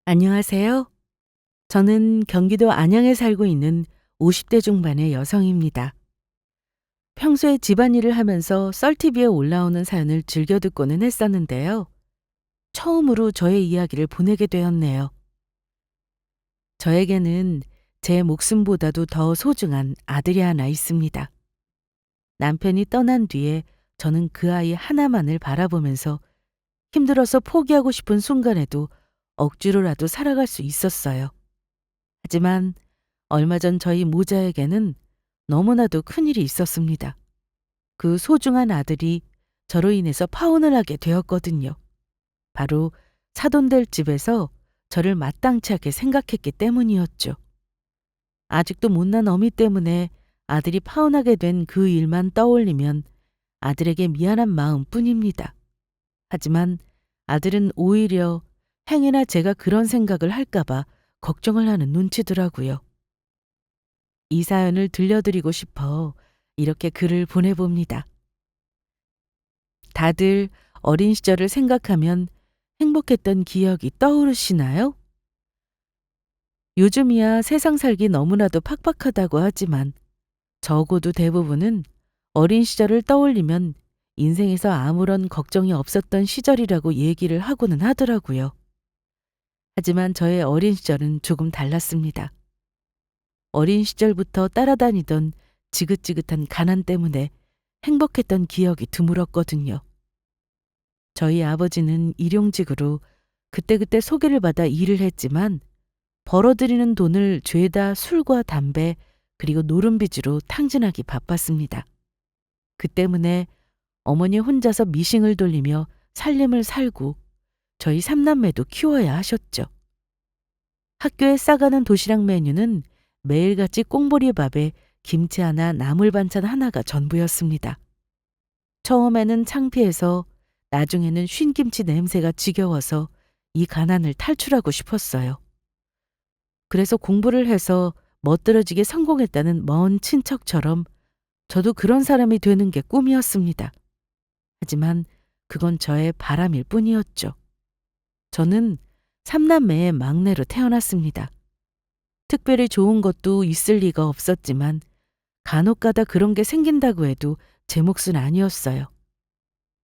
안녕하세요. 저는 경기도 안양에 살고 있는 50대 중반의 여성입니다. 평소에 집안일을 하면서 썰TV에 올라오는 사연을 즐겨 듣고는 했었는데요. 처음으로 저의 이야기를 보내게 되었네요. 저에게는 제 목숨보다도 더 소중한 아들이 하나 있습니다. 남편이 떠난 뒤에 저는 그 아이 하나만을 바라보면서 힘들어서 포기하고 싶은 순간에도 억지로라도 살아갈 수 있었어요. 하지만 얼마 전 저희 모자에게는 너무나도 큰일이 있었습니다. 그 소중한 아들이 저로 인해서 파혼을 하게 되었거든요. 바로 사돈들 집에서 저를 마땅치 않게 생각했기 때문이었죠. 아직도 못난 어미 때문에 아들이 파혼하게 된 그 일만 떠올리면 아들에게 미안한 마음뿐입니다. 하지만 아들은 오히려 행여나 제가 그런 생각을 할까봐 걱정을 하는 눈치더라고요. 이 사연을 들려드리고 싶어 이렇게 글을 보내봅니다. 다들 어린 시절을 생각하면 행복했던 기억이 떠오르시나요? 요즘이야 세상 살기 너무나도 팍팍하다고 하지만 적어도 대부분은 어린 시절을 떠올리면 인생에서 아무런 걱정이 없었던 시절이라고 얘기를 하고는 하더라고요. 하지만 저의 어린 시절은 조금 달랐습니다. 어린 시절부터 따라다니던 지긋지긋한 가난 때문에 행복했던 기억이 드물었거든요. 저희 아버지는 일용직으로 그때그때 소개를 받아 일을 했지만 벌어들이는 돈을 죄다 술과 담배 그리고 노름빚으로 탕진하기 바빴습니다. 그 때문에 어머니 혼자서 미싱을 돌리며 살림을 살고 저희 삼남매도 키워야 하셨죠. 학교에 싸가는 도시락 메뉴는 매일같이 꽁보리밥에 김치 하나 나물 반찬 하나가 전부였습니다. 처음에는 창피해서 나중에는 쉰김치 냄새가 지겨워서 이 가난을 탈출하고 싶었어요. 그래서 공부를 해서 멋들어지게 성공했다는 먼 친척처럼 저도 그런 사람이 되는 게 꿈이었습니다. 하지만 그건 저의 바람일 뿐이었죠. 저는 삼남매의 막내로 태어났습니다. 특별히 좋은 것도 있을 리가 없었지만 간혹가다 그런 게 생긴다고 해도 제 몫은 아니었어요.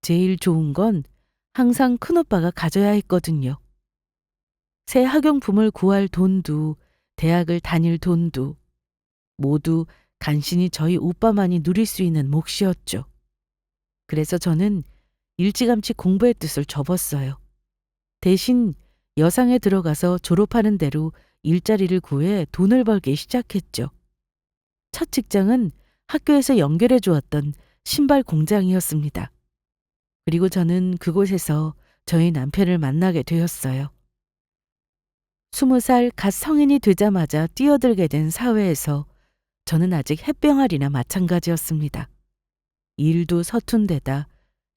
제일 좋은 건 항상 큰오빠가 가져야 했거든요. 새 학용품을 구할 돈도 대학을 다닐 돈도 모두 간신히 저희 오빠만이 누릴 수 있는 몫이었죠. 그래서 저는 일찌감치 공부의 뜻을 접었어요. 대신 여상에 들어가서 졸업하는 대로 일자리를 구해 돈을 벌기 시작했죠. 첫 직장은 학교에서 연결해 주었던 신발 공장이었습니다. 그리고 저는 그곳에서 저희 남편을 만나게 되었어요. 20살 갓 성인이 되자마자 뛰어들게 된 사회에서 저는 아직 햇병아리나 마찬가지였습니다. 일도 서툰 데다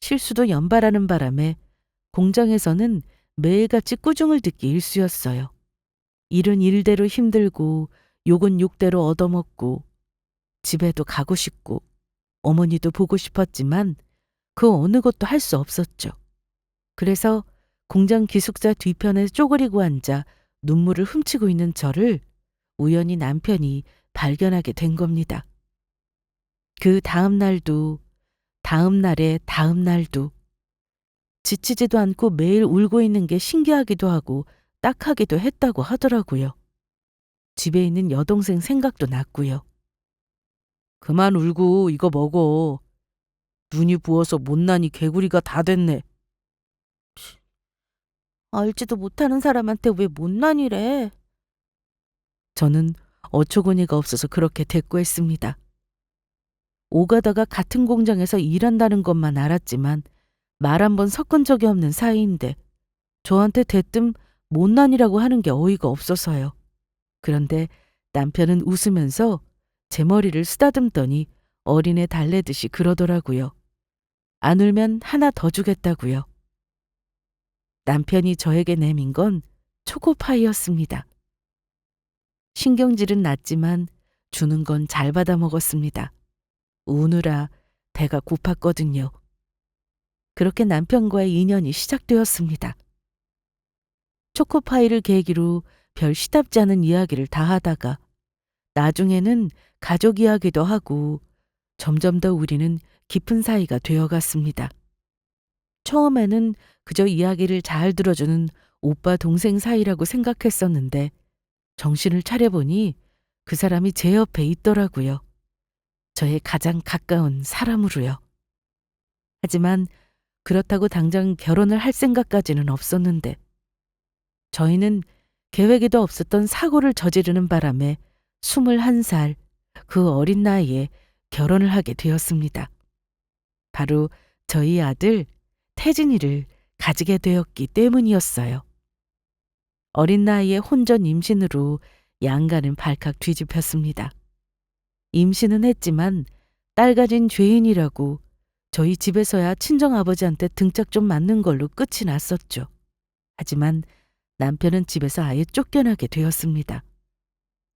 실수도 연발하는 바람에 공장에서는 매일같이 꾸중을 듣기 일쑤였어요. 일은 일대로 힘들고 욕은 욕대로 얻어먹고 집에도 가고 싶고 어머니도 보고 싶었지만 그 어느 것도 할 수 없었죠. 그래서 공장 기숙사 뒤편에 쪼그리고 앉아 눈물을 훔치고 있는 저를 우연히 남편이 발견하게 된 겁니다. 그 다음 날도, 다음 날의 다음 날도 지치지도 않고 매일 울고 있는 게 신기하기도 하고 딱하기도 했다고 하더라고요. 집에 있는 여동생 생각도 났고요. 그만 울고 이거 먹어. 눈이 부어서 못나니 개구리가 다 됐네. 알지도 못하는 사람한테 왜 못난이래. 저는 어처구니가 없어서 그렇게 대꾸했습니다. 오가다가 같은 공장에서 일한다는 것만 알았지만 말 한 번 섞은 적이 없는 사이인데 저한테 대뜸 못난이라고 하는 게 어이가 없어서요. 그런데 남편은 웃으면서 제 머리를 쓰다듬더니 어린애 달래듯이 그러더라고요. 안 울면 하나 더 주겠다고요. 남편이 저에게 내민 건 초코파이였습니다. 신경질은 났지만 주는 건 잘 받아 먹었습니다. 우느라 배가 고팠거든요. 그렇게 남편과의 인연이 시작되었습니다. 초코파이를 계기로 별 시답지 않은 이야기를 다 하다가 나중에는 가족 이야기도 하고 점점 더 우리는 깊은 사이가 되어갔습니다. 처음에는 그저 이야기를 잘 들어주는 오빠 동생 사이라고 생각했었는데 정신을 차려보니 그 사람이 제 옆에 있더라고요. 저의 가장 가까운 사람으로요. 하지만 그렇다고 당장 결혼을 할 생각까지는 없었는데 저희는 계획에도 없었던 사고를 저지르는 바람에 21살 그 어린 나이에 결혼을 하게 되었습니다. 바로 저희 아들 태진이를 가지게 되었기 때문이었어요. 어린 나이에 혼전 임신으로 양가는 발칵 뒤집혔습니다. 임신은 했지만 딸 가진 죄인이라고 저희 집에서야 친정아버지한테 등짝 좀 맞는 걸로 끝이 났었죠. 하지만 남편은 집에서 아예 쫓겨나게 되었습니다.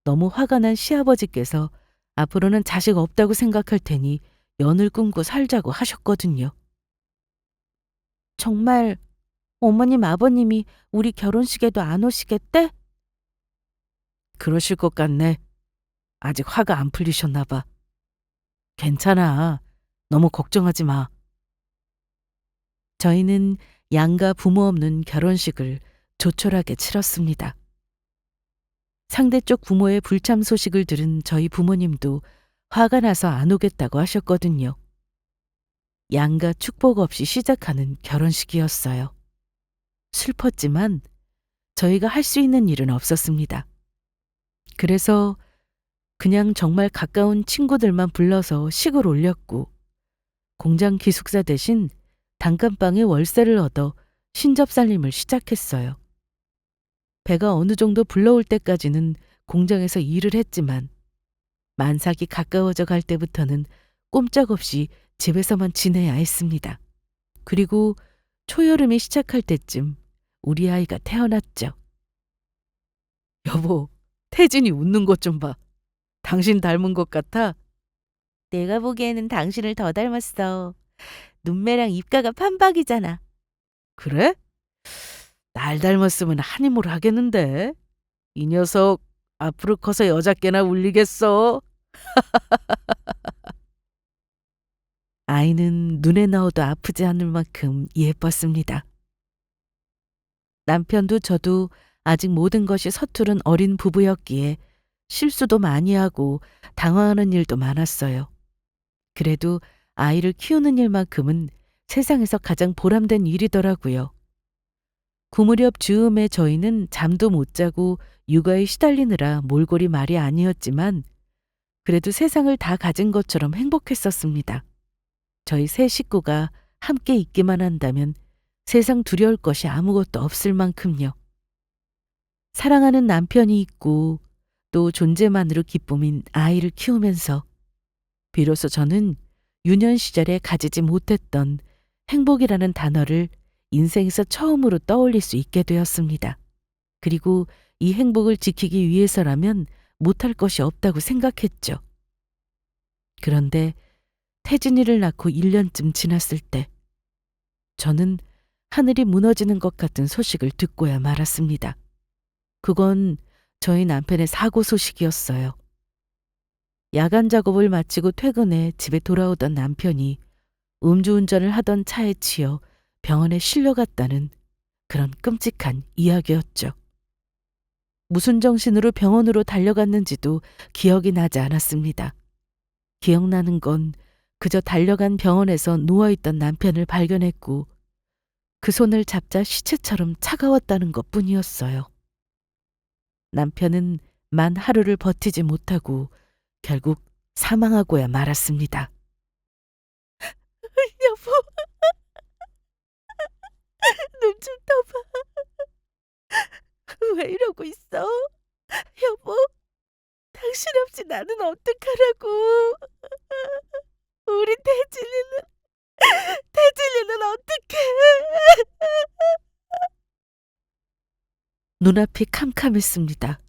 너무 화가 난 시아버지께서 앞으로는 자식 없다고 생각할 테니 연을 끊고 살자고 하셨거든요. 정말 어머님 아버님이 우리 결혼식에도 안 오시겠대? 그러실 것 같네. 아직 화가 안 풀리셨나 봐. 괜찮아. 너무 걱정하지 마. 저희는 양가 부모 없는 결혼식을 조촐하게 치렀습니다. 상대 쪽 부모의 불참 소식을 들은 저희 부모님도 화가 나서 안 오겠다고 하셨거든요. 양가 축복 없이 시작하는 결혼식이었어요. 슬펐지만 저희가 할 수 있는 일은 없었습니다. 그래서 그냥 정말 가까운 친구들만 불러서 식을 올렸고 공장 기숙사 대신 단칸방에 월세를 얻어 신접살림을 시작했어요. 배가 어느 정도 불러올 때까지는 공장에서 일을 했지만 만삭이 가까워져 갈 때부터는 꼼짝없이 집에서만 지내야 했습니다. 그리고 초여름이 시작할 때쯤 우리 아이가 태어났죠. 여보, 태진이 웃는 것 좀 봐. 당신 닮은 것 같아? 내가 보기에는 당신을 더 닮았어. 눈매랑 입가가 판박이잖아. 그래? 날 닮았으면 한임을 하겠는데. 이 녀석 앞으로 커서 여자께나 울리겠어. 아이는 눈에 넣어도 아프지 않을 만큼 예뻤습니다. 남편도 저도 아직 모든 것이 서투른 어린 부부였기에 실수도 많이 하고 당황하는 일도 많았어요. 그래도 아이를 키우는 일만큼은 세상에서 가장 보람된 일이더라고요. 그 무렵 즈음에 저희는 잠도 못 자고 육아에 시달리느라 몰골이 말이 아니었지만 그래도 세상을 다 가진 것처럼 행복했었습니다. 저희 세 식구가 함께 있기만 한다면 세상 두려울 것이 아무것도 없을 만큼요. 사랑하는 남편이 있고 또 존재만으로 기쁨인 아이를 키우면서 비로소 저는 유년 시절에 가지지 못했던 행복이라는 단어를 인생에서 처음으로 떠올릴 수 있게 되었습니다. 그리고 이 행복을 지키기 위해서라면 못할 것이 없다고 생각했죠. 그런데 태진이를 낳고 1년쯤 지났을 때 저는 하늘이 무너지는 것 같은 소식을 듣고야 말았습니다. 그건 저희 남편의 사고 소식이었어요. 야간 작업을 마치고 퇴근해 집에 돌아오던 남편이 음주운전을 하던 차에 치여 병원에 실려갔다는 그런 끔찍한 이야기였죠. 무슨 정신으로 병원으로 달려갔는지도 기억이 나지 않았습니다. 기억나는 건 그저 달려간 병원에서 누워있던 남편을 발견했고 그 손을 잡자 시체처럼 차가웠다는 것뿐이었어요. 남편은 만 하루를 버티지 못하고 결국 사망하고야 말았습니다. 여보, 눈 좀 떠봐. 왜 이러고 있어? 여보, 당신 없이 나는 어떡하라고. 우리 태진이는 어떡해. 눈앞이 캄캄했습니다.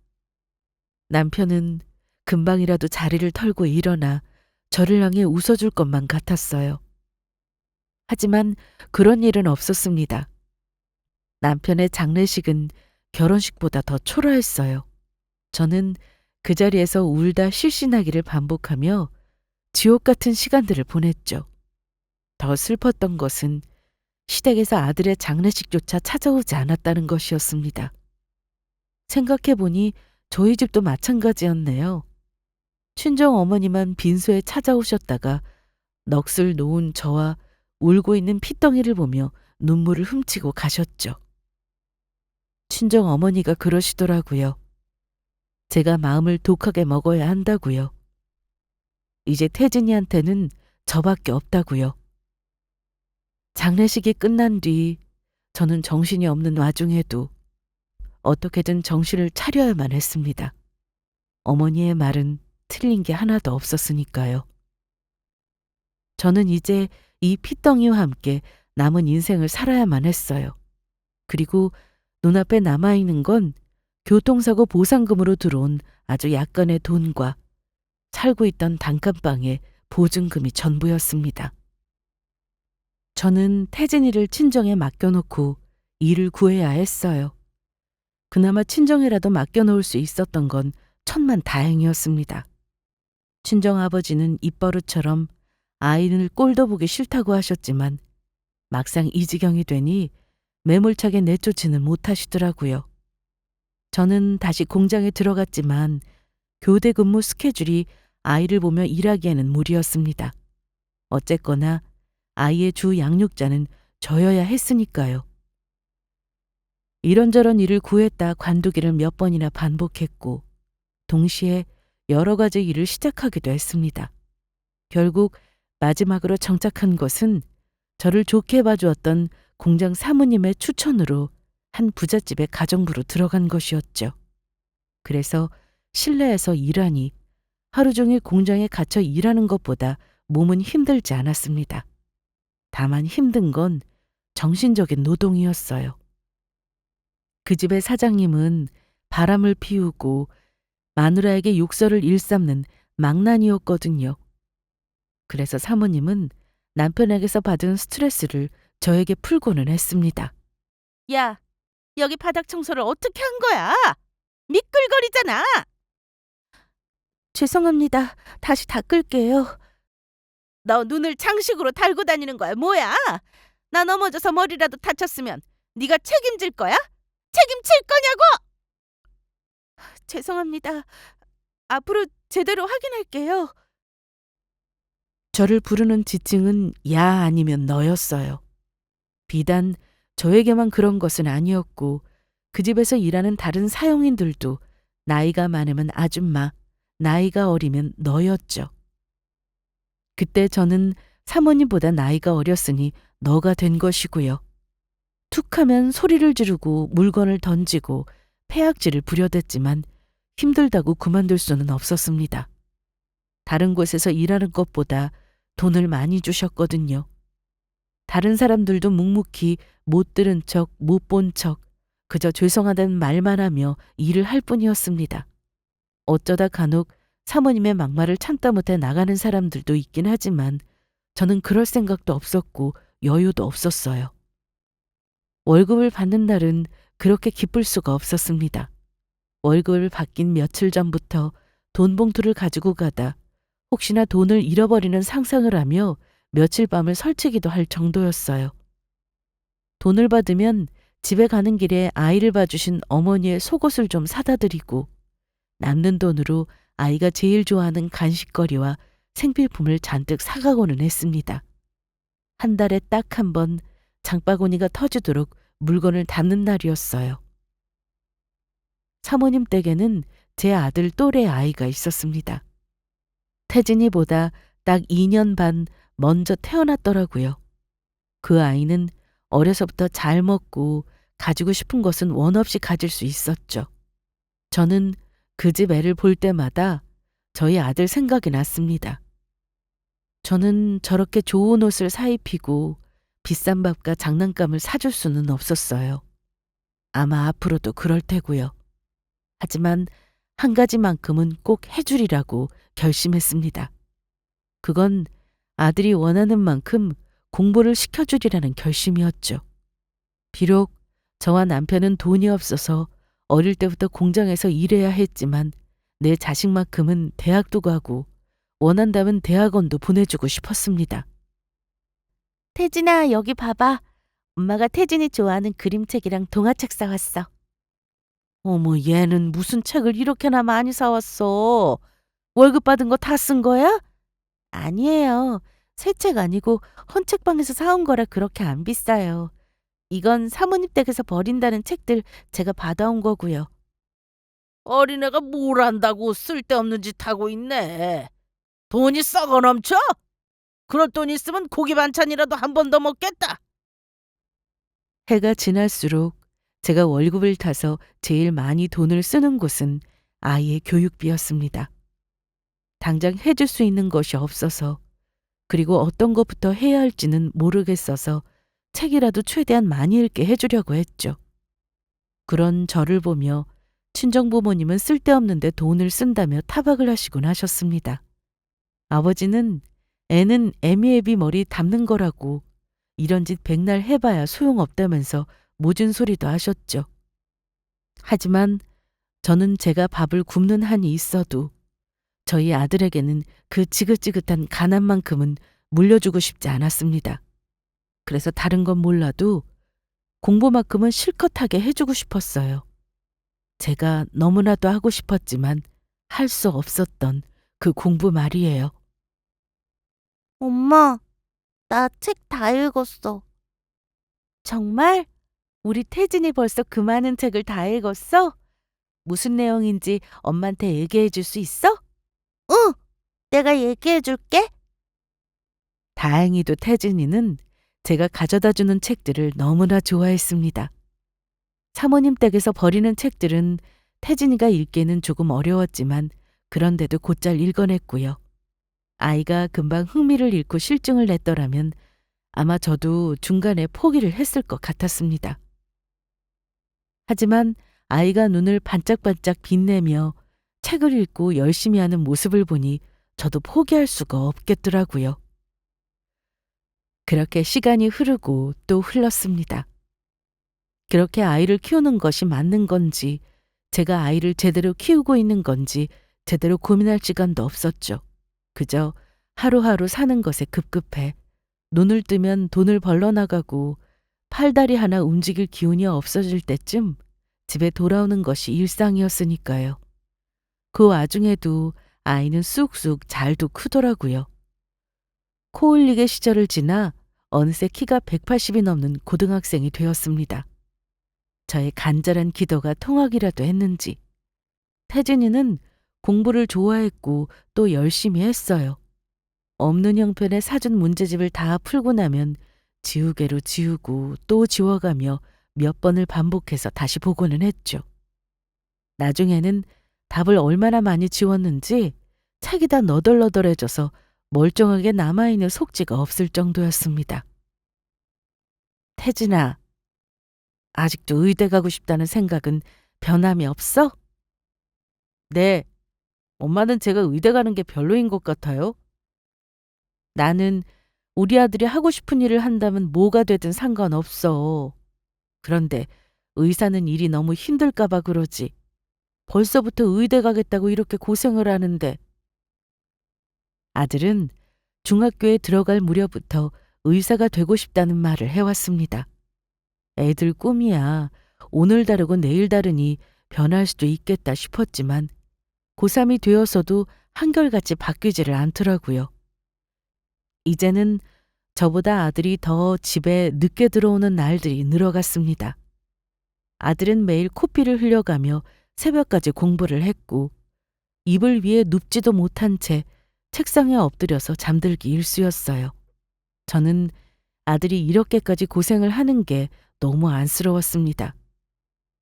남편은 금방이라도 자리를 털고 일어나 저를 향해 웃어줄 것만 같았어요. 하지만 그런 일은 없었습니다. 남편의 장례식은 결혼식보다 더 초라했어요. 저는 그 자리에서 울다 실신하기를 반복하며 지옥 같은 시간들을 보냈죠. 더 슬펐던 것은 시댁에서 아들의 장례식조차 찾아오지 않았다는 것이었습니다. 생각해보니 저희 집도 마찬가지였네요. 친정 어머니만 빈소에 찾아오셨다가 넋을 놓은 저와 울고 있는 핏덩이를 보며 눈물을 훔치고 가셨죠. 친정 어머니가 그러시더라고요. 제가 마음을 독하게 먹어야 한다고요. 이제 태진이한테는 저밖에 없다고요. 장례식이 끝난 뒤 저는 정신이 없는 와중에도 어떻게든 정신을 차려야만 했습니다. 어머니의 말은 틀린 게 하나도 없었으니까요. 저는 이제 이 핏덩이와 함께 남은 인생을 살아야만 했어요. 그리고 눈앞에 남아있는 건 교통사고 보상금으로 들어온 아주 약간의 돈과 살고 있던 단칸방의 보증금이 전부였습니다. 저는 태진이를 친정에 맡겨놓고 일을 구해야 했어요. 그나마 친정에라도 맡겨놓을 수 있었던 건 천만 다행이었습니다. 친정아버지는 입버릇처럼 아이를 꼴도 보기 싫다고 하셨지만 막상 이 지경이 되니 매몰차게 내쫓지는 못하시더라고요. 저는 다시 공장에 들어갔지만 교대 근무 스케줄이 아이를 보며 일하기에는 무리였습니다. 어쨌거나 아이의 주 양육자는 저여야 했으니까요. 이런저런 일을 구했다 관두기를 몇 번이나 반복했고 동시에 여러 가지 일을 시작하기도 했습니다. 결국 마지막으로 정착한 것은 저를 좋게 봐주었던 공장 사모님의 추천으로 한 부잣집의 가정부로 들어간 것이었죠. 그래서 실내에서 일하니 하루 종일 공장에 갇혀 일하는 것보다 몸은 힘들지 않았습니다. 다만 힘든 건 정신적인 노동이었어요. 그 집의 사장님은 바람을 피우고 마누라에게 욕설을 일삼는 망난이었거든요. 그래서 사모님은 남편에게서 받은 스트레스를 저에게 풀고는 했습니다. 야, 여기 바닥 청소를 어떻게 한 거야? 미끌거리잖아. 죄송합니다. 다시 닦을게요. 너 눈을 장식으로 달고 다니는 거야, 뭐야? 나 넘어져서 머리라도 다쳤으면 네가 책임질 거야? 책임질 거냐고! 죄송합니다. 앞으로 제대로 확인할게요. 저를 부르는 지칭은 야 아니면 너였어요. 비단 저에게만 그런 것은 아니었고 그 집에서 일하는 다른 사용인들도 나이가 많으면 아줌마, 나이가 어리면 너였죠. 그때 저는 사모님보다 나이가 어렸으니 너가 된 것이고요. 툭하면 소리를 지르고 물건을 던지고 패악질을 부려댔지만 힘들다고 그만둘 수는 없었습니다. 다른 곳에서 일하는 것보다 돈을 많이 주셨거든요. 다른 사람들도 묵묵히 못 들은 척, 못 본 척, 그저 죄송하다는 말만 하며 일을 할 뿐이었습니다. 어쩌다 간혹 사모님의 막말을 참다 못해 나가는 사람들도 있긴 하지만 저는 그럴 생각도 없었고 여유도 없었어요. 월급을 받는 날은 그렇게 기쁠 수가 없었습니다. 월급을 받긴 며칠 전부터 돈 봉투를 가지고 가다 혹시나 돈을 잃어버리는 상상을 하며 며칠 밤을 설치기도 할 정도였어요. 돈을 받으면 집에 가는 길에 아이를 봐주신 어머니의 속옷을 좀 사다 드리고 남는 돈으로 아이가 제일 좋아하는 간식거리와 생필품을 잔뜩 사가고는 했습니다. 한 달에 딱 한 번 장바구니가 터지도록 물건을 담는 날이었어요. 사모님 댁에는 제 아들 또래 아이가 있었습니다. 태진이보다 딱 2년 반 먼저 태어났더라고요. 그 아이는 어려서부터 잘 먹고 가지고 싶은 것은 원 없이 가질 수 있었죠. 저는 그 집 애를 볼 때마다 저희 아들 생각이 났습니다. 저는 저렇게 좋은 옷을 사입히고 비싼 밥과 장난감을 사줄 수는 없었어요. 아마 앞으로도 그럴 테고요. 하지만 한 가지만큼은 꼭 해주리라고 결심했습니다. 그건 아들이 원하는 만큼 공부를 시켜주리라는 결심이었죠. 비록 저와 남편은 돈이 없어서 어릴 때부터 공장에서 일해야 했지만 내 자식만큼은 대학도 가고 원한다면 대학원도 보내주고 싶었습니다. 태진아, 여기 봐봐. 엄마가 태진이 좋아하는 그림책이랑 동화책 사왔어. 어머, 얘는 무슨 책을 이렇게나 많이 사왔어? 월급 받은 거 다 쓴 거야? 아니에요. 새 책 아니고 헌책방에서 사온 거라 그렇게 안 비싸요. 이건 사모님 댁에서 버린다는 책들 제가 받아온 거고요. 어린애가 뭘 안다고 쓸데없는 짓 하고 있네. 돈이 썩어 넘쳐? 그럴 돈 있으면 고기 반찬이라도 한 번 더 먹겠다. 해가 지날수록 제가 월급을 타서 제일 많이 돈을 쓰는 곳은 아이의 교육비였습니다. 당장 해줄 수 있는 것이 없어서, 그리고 어떤 것부터 해야 할지는 모르겠어서 책이라도 최대한 많이 읽게 해주려고 했죠. 그런 저를 보며 친정부모님은 쓸데없는데 돈을 쓴다며 타박을 하시곤 하셨습니다. 아버지는 애는 애미애비 머리 담는 거라고 이런 짓 백날 해봐야 소용없다면서 모진 소리도 하셨죠. 하지만 저는 제가 밥을 굶는 한이 있어도 저희 아들에게는 그 지긋지긋한 가난만큼은 물려주고 싶지 않았습니다. 그래서 다른 건 몰라도 공부만큼은 실컷 하게 해주고 싶었어요. 제가 너무나도 하고 싶었지만 할 수 없었던 그 공부 말이에요. 엄마, 나 책 다 읽었어. 정말? 우리 태진이 벌써 그 많은 책을 다 읽었어? 무슨 내용인지 엄마한테 얘기해 줄 수 있어? 응, 내가 얘기해 줄게. 다행히도 태진이는 제가 가져다 주는 책들을 너무나 좋아했습니다. 사모님 댁에서 버리는 책들은 태진이가 읽기에는 조금 어려웠지만 그런데도 곧잘 읽어냈고요. 아이가 금방 흥미를 잃고 실증을 냈더라면 아마 저도 중간에 포기를 했을 것 같았습니다. 하지만 아이가 눈을 반짝반짝 빛내며 책을 읽고 열심히 하는 모습을 보니 저도 포기할 수가 없겠더라고요. 그렇게 시간이 흐르고 또 흘렀습니다. 그렇게 아이를 키우는 것이 맞는 건지, 제가 아이를 제대로 키우고 있는 건지 제대로 고민할 시간도 없었죠. 그저 하루하루 사는 것에 급급해 눈을 뜨면 돈을 벌러 나가고 팔다리 하나 움직일 기운이 없어질 때쯤 집에 돌아오는 것이 일상이었으니까요. 그 와중에도 아이는 쑥쑥 잘도 크더라고요. 코 흘리게 시절을 지나 어느새 키가 180이 넘는 고등학생이 되었습니다. 저의 간절한 기도가 통하기라도 했는지 태진이는 공부를 좋아했고 또 열심히 했어요. 없는 형편의 사준 문제집을 다 풀고 나면 지우개로 지우고 또 지워가며 몇 번을 반복해서 다시 보고는 했죠. 나중에는 답을 얼마나 많이 지웠는지 책이 다 너덜너덜해져서 멀쩡하게 남아있는 속지가 없을 정도였습니다. 태진아, 아직도 의대 가고 싶다는 생각은 변함이 없어? 네, 엄마는 제가 의대 가는 게 별로인 것 같아요. 나는 우리 아들이 하고 싶은 일을 한다면 뭐가 되든 상관없어. 그런데 의사는 일이 너무 힘들까 봐 그러지. 벌써부터 의대 가겠다고 이렇게 고생을 하는데. 아들은 중학교에 들어갈 무렵부터 의사가 되고 싶다는 말을 해왔습니다. 애들 꿈이야. 오늘 다르고 내일 다르니 변할 수도 있겠다 싶었지만 고3이 되어서도 한결같이 바뀌지를 않더라고요. 이제는 저보다 아들이 더 집에 늦게 들어오는 날들이 늘어갔습니다. 아들은 매일 코피를 흘려가며 새벽까지 공부를 했고 이불 위에 눕지도 못한 채 책상에 엎드려서 잠들기 일쑤였어요. 저는 아들이 이렇게까지 고생을 하는 게 너무 안쓰러웠습니다.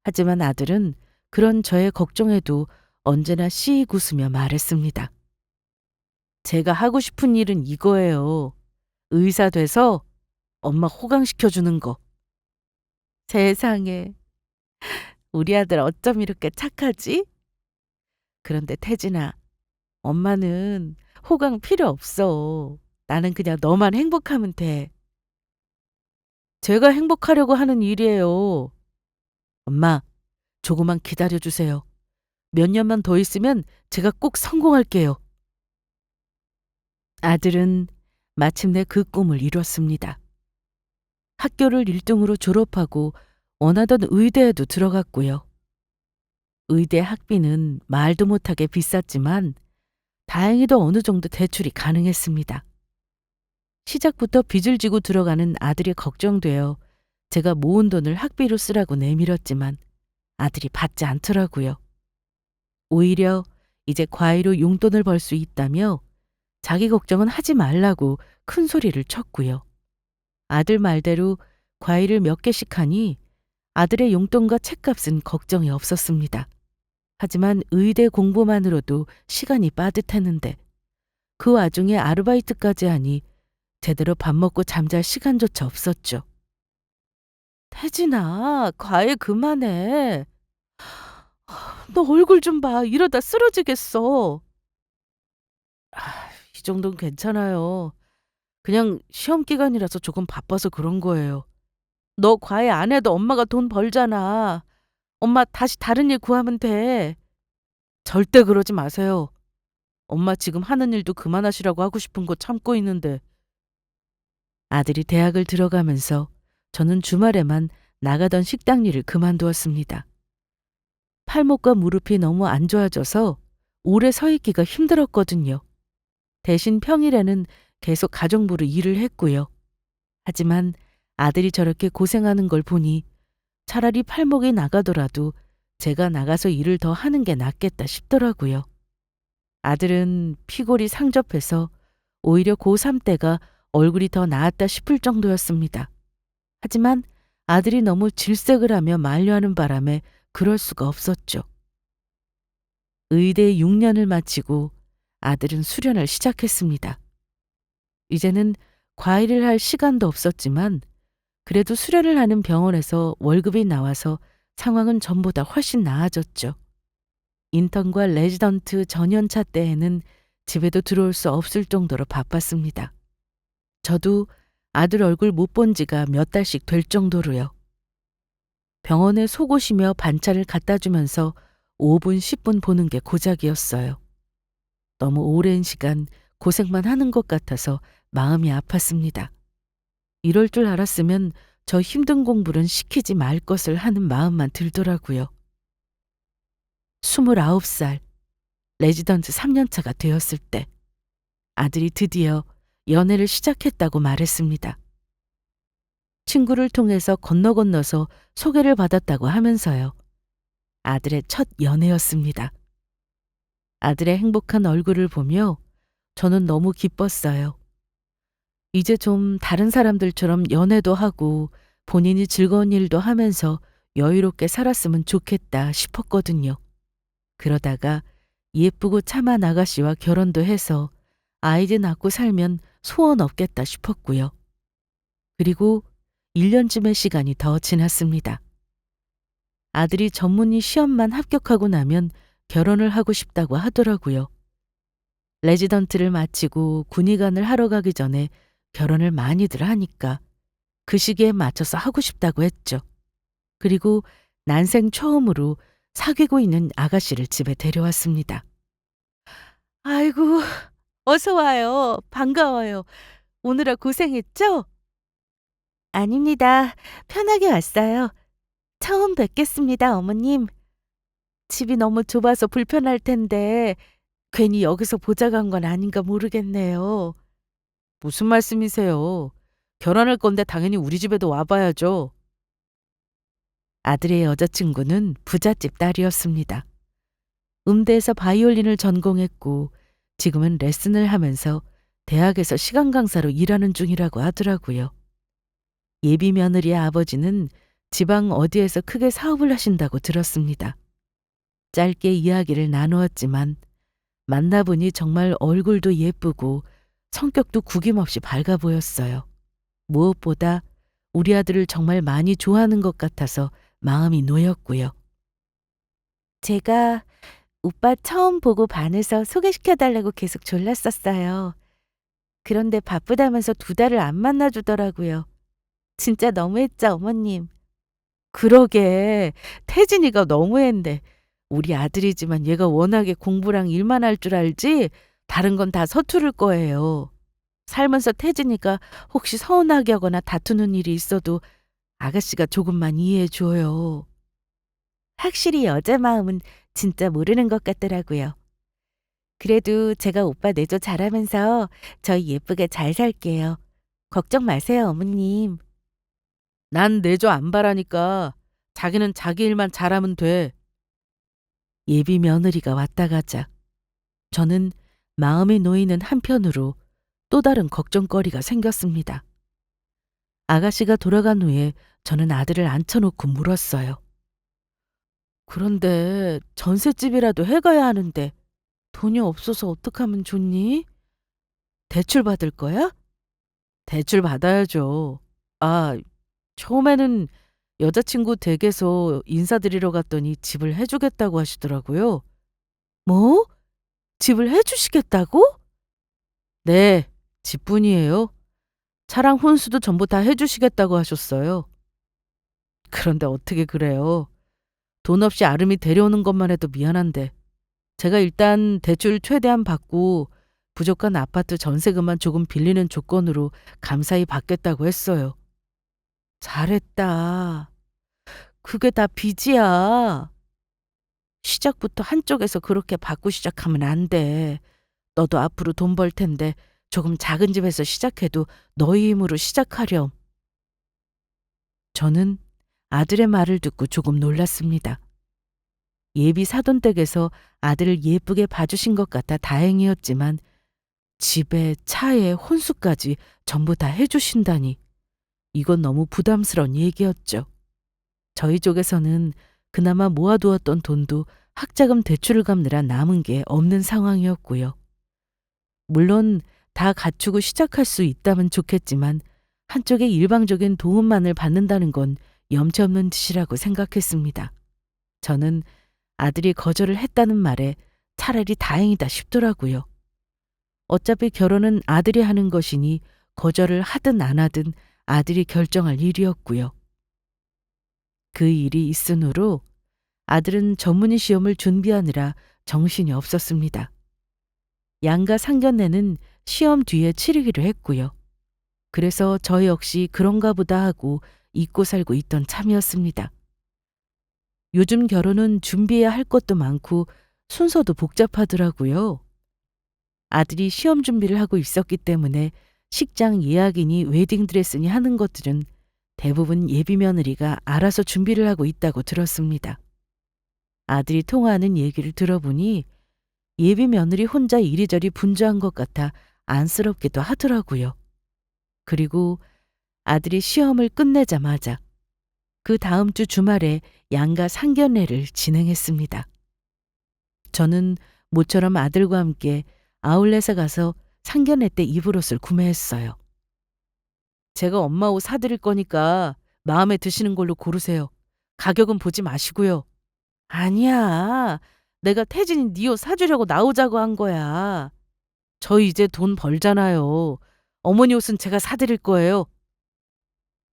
하지만 아들은 그런 저의 걱정에도 언제나 씩 웃으며 말했습니다. 제가 하고 싶은 일은 이거예요. 의사 돼서 엄마 호강시켜주는 거. 세상에, 우리 아들 어쩜 이렇게 착하지? 그런데 태진아, 엄마는 호강 필요 없어. 나는 그냥 너만 행복하면 돼. 제가 행복하려고 하는 일이에요. 엄마, 조금만 기다려 주세요. 몇 년만 더 있으면 제가 꼭 성공할게요. 아들은 마침내 그 꿈을 이뤘습니다. 학교를 1등으로 졸업하고 원하던 의대에도 들어갔고요. 의대 학비는 말도 못하게 비쌌지만 다행히도 어느 정도 대출이 가능했습니다. 시작부터 빚을 지고 들어가는 아들이 걱정되어 제가 모은 돈을 학비로 쓰라고 내밀었지만 아들이 받지 않더라고요. 오히려 이제 과외로 용돈을 벌 수 있다며 자기 걱정은 하지 말라고 큰 소리를 쳤고요. 아들 말대로 과외를 몇 개씩 하니 아들의 용돈과 책값은 걱정이 없었습니다. 하지만 의대 공부만으로도 시간이 빠듯했는데 그 와중에 아르바이트까지 하니 제대로 밥 먹고 잠잘 시간조차 없었죠. 태진아, 과외 그만해. 너 얼굴 좀 봐. 이러다 쓰러지겠어. 이 정도는 괜찮아요. 그냥 시험 기간이라서 조금 바빠서 그런 거예요. 너 과외 안 해도 엄마가 돈 벌잖아. 엄마 다시 다른 일 구하면 돼. 절대 그러지 마세요. 엄마 지금 하는 일도 그만하시라고 하고 싶은 거 참고 있는데. 아들이 대학을 들어가면서 저는 주말에만 나가던 식당 일을 그만두었습니다. 팔목과 무릎이 너무 안 좋아져서 오래 서 있기가 힘들었거든요. 대신 평일에는 계속 가정부로 일을 했고요. 하지만 아들이 저렇게 고생하는 걸 보니 차라리 팔목이 나가더라도 제가 나가서 일을 더 하는 게 낫겠다 싶더라고요. 아들은 피골이 상접해서 오히려 고3 때가 얼굴이 더 나았다 싶을 정도였습니다. 하지만 아들이 너무 질색을 하며 만류하는 바람에 그럴 수가 없었죠. 의대 6년을 마치고 아들은 수련을 시작했습니다. 이제는 과외를 할 시간도 없었지만 그래도 수련을 하는 병원에서 월급이 나와서 상황은 전보다 훨씬 나아졌죠. 인턴과 레지던트 전연차 때에는 집에도 들어올 수 없을 정도로 바빴습니다. 저도 아들 얼굴 못 본 지가 몇 달씩 될 정도로요. 병원에 속옷이며 반찬을 갖다 주면서 5분, 10분 보는 게 고작이었어요. 너무 오랜 시간 고생만 하는 것 같아서 마음이 아팠습니다. 이럴 줄 알았으면 저 힘든 공부는 시키지 말 것을 하는 마음만 들더라고요. 29살, 레지던트 3년차가 되었을 때 아들이 드디어 연애를 시작했다고 말했습니다. 친구를 통해서 건너서 소개를 받았다고 하면서요. 아들의 첫 연애였습니다. 아들의 행복한 얼굴을 보며 저는 너무 기뻤어요. 이제 좀 다른 사람들처럼 연애도 하고 본인이 즐거운 일도 하면서 여유롭게 살았으면 좋겠다 싶었거든요. 그러다가 예쁘고 참한 아가씨와 결혼도 해서 아이들 낳고 살면 소원 없겠다 싶었고요. 그리고 1년쯤의 시간이 더 지났습니다. 아들이 전문의 시험만 합격하고 나면 결혼을 하고 싶다고 하더라고요. 레지던트를 마치고 군의관을 하러 가기 전에 결혼을 많이들 하니까 그 시기에 맞춰서 하고 싶다고 했죠. 그리고 난생 처음으로 사귀고 있는 아가씨를 집에 데려왔습니다. 아이고, 어서 와요. 반가워요. 오느라 고생했죠? 아닙니다. 편하게 왔어요. 처음 뵙겠습니다, 어머님. 집이 너무 좁아서 불편할 텐데 괜히 여기서 보자 간 건 아닌가 모르겠네요. 무슨 말씀이세요? 결혼할 건데 당연히 우리 집에도 와봐야죠. 아들의 여자친구는 부잣집 딸이었습니다. 음대에서 바이올린을 전공했고 지금은 레슨을 하면서 대학에서 시간 강사로 일하는 중이라고 하더라고요. 예비 며느리의 아버지는 지방 어디에서 크게 사업을 하신다고 들었습니다. 짧게 이야기를 나누었지만 만나보니 정말 얼굴도 예쁘고 성격도 구김없이 밝아 보였어요. 무엇보다 우리 아들을 정말 많이 좋아하는 것 같아서 마음이 놓였고요. 제가 오빠 처음 보고 반해서 소개시켜달라고 계속 졸랐었어요. 그런데 바쁘다면서 2달을 안 만나주더라고요. 진짜 너무했죠, 어머님. 그러게. 태진이가 너무했네. 우리 아들이지만 얘가 워낙에 공부랑 일만 할 줄 알지 다른 건 다 서투를 거예요. 살면서 태진이가 혹시 서운하게 하거나 다투는 일이 있어도 아가씨가 조금만 이해해 줘요. 확실히 여자 마음은 진짜 모르는 것 같더라고요. 그래도 제가 오빠 내조 잘하면서 저희 예쁘게 잘 살게요. 걱정 마세요, 어머님. 난 내조 안 바라니까 자기는 자기 일만 잘하면 돼. 예비 며느리가 왔다 가자 저는 마음이 놓이는 한편으로 또 다른 걱정거리가 생겼습니다. 아가씨가 돌아간 후에 저는 아들을 앉혀놓고 물었어요. 그런데 전셋집이라도 해가야 하는데 돈이 없어서 어떡하면 좋니? 대출 받을 거야? 대출 받아야죠. 아, 처음에는 여자친구 댁에서 인사드리러 갔더니 집을 해주겠다고 하시더라고요. 뭐? 집을 해주시겠다고? 네, 집뿐이에요. 차랑 혼수도 전부 다 해주시겠다고 하셨어요. 그런데 어떻게 그래요? 돈 없이 아름이 데려오는 것만 해도 미안한데 제가 일단 대출 최대한 받고 부족한 아파트 전세금만 조금 빌리는 조건으로 감사히 받겠다고 했어요. 잘했다. 그게 다 빚이야. 시작부터 한쪽에서 그렇게 받고 시작하면 안 돼. 너도 앞으로 돈 벌 텐데 조금 작은 집에서 시작해도 너희 힘으로 시작하렴. 저는 아들의 말을 듣고 조금 놀랐습니다. 예비 사돈댁에서 아들을 예쁘게 봐주신 것 같아 다행이었지만 집에 차에 혼수까지 전부 다 해주신다니 이건 너무 부담스러운 얘기였죠. 저희 쪽에서는 그나마 모아두었던 돈도 학자금 대출을 갚느라 남은 게 없는 상황이었고요. 물론 다 갖추고 시작할 수 있다면 좋겠지만 한쪽의 일방적인 도움만을 받는다는 건 염치 없는 짓이라고 생각했습니다. 저는 아들이 거절을 했다는 말에 차라리 다행이다 싶더라고요. 어차피 결혼은 아들이 하는 것이니 거절을 하든 안 하든 아들이 결정할 일이었고요. 그 일이 있은 후로 아들은 전문의 시험을 준비하느라 정신이 없었습니다. 양가 상견례는 시험 뒤에 치르기로 했고요. 그래서 저 역시 그런가 보다 하고 잊고 살고 있던 참이었습니다. 요즘 결혼은 준비해야 할 것도 많고 순서도 복잡하더라고요. 아들이 시험 준비를 하고 있었기 때문에 식장 예약이니 웨딩드레스니 하는 것들은 대부분 예비 며느리가 알아서 준비를 하고 있다고 들었습니다. 아들이 통화하는 얘기를 들어보니 예비 며느리 혼자 이리저리 분주한 것 같아 안쓰럽기도 하더라고요. 그리고 아들이 시험을 끝내자마자 그 다음 주 주말에 양가 상견례를 진행했습니다. 저는 모처럼 아들과 함께 아울렛에 가서 상견례 때 입을 옷을 구매했어요. 제가 엄마 옷 사드릴 거니까 마음에 드시는 걸로 고르세요. 가격은 보지 마시고요. 아니야. 내가 태진이 네 옷 사주려고 나오자고 한 거야. 저 이제 돈 벌잖아요. 어머니 옷은 제가 사드릴 거예요.